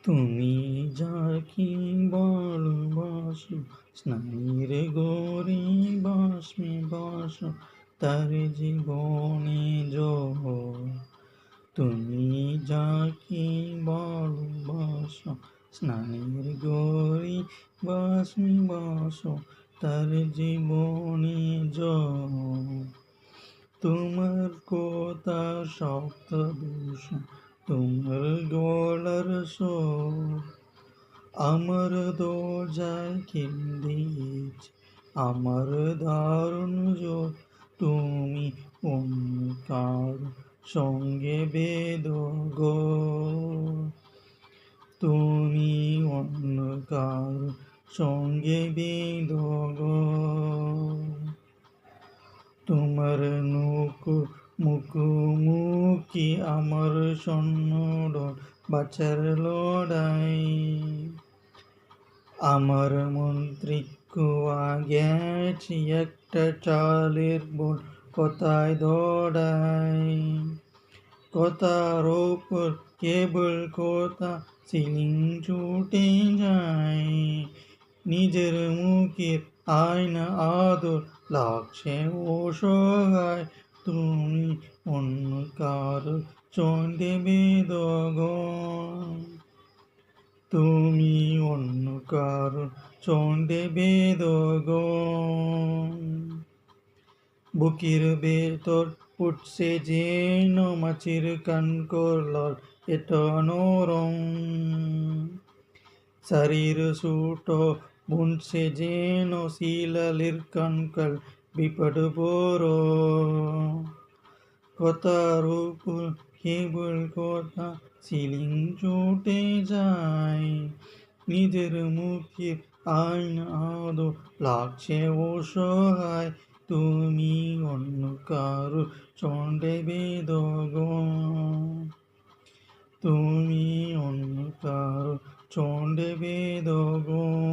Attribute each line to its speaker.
Speaker 1: তুমি যাকে ভালোবাসো, স্নানের গরি বাষ্মে বাসো, তার জীবনে জয়। তুমি যাকে ভালোবাসো, স্নানের গরি বাষ্মে বাসো, তার জীবনে জয়। তোমার কথা শব্দ দূষণ, তোমার গলার স্বর আমার দরজায় কেঁদেছে, আমার দারুণ জোর। তুমি অন্য কারো সঙ্গে বেদগো, তুমি অন্য কারো সঙ্গে বেদগো। তোমার মুখোমুখি আমার সৈন্যদল, বাঁচার লড়াই। আমার মন্ত্রী কুয়া গেছে একটা চালের বল, কথায় দৌড়াই। কথার ওপর কেবল কথা, সিলিং ছুটে যায়। নিজের মুখের আয়না আদর লাগছে অসহায়। তুমি অন্য কারো চন্ডে বেদগণ, তুমি অন্য কারো চন্ডে বেদগণ। বুকের ভেতর উঠছে যেন মাছের কানকোলল, এটা নরম। শরীর ছুট বুনছে যেন শিলালির কঙ্কাল, বিপদ বড়। কথার উপর কেবল কথা, সিলিং ছুটে যায়। নিজের মুখের আয়না আদর লাগছে অসহায়। তুমি অন্য কারো চন্ডে বেদগণ, তুমি অন্য কারো চন্ডে বেদগণ।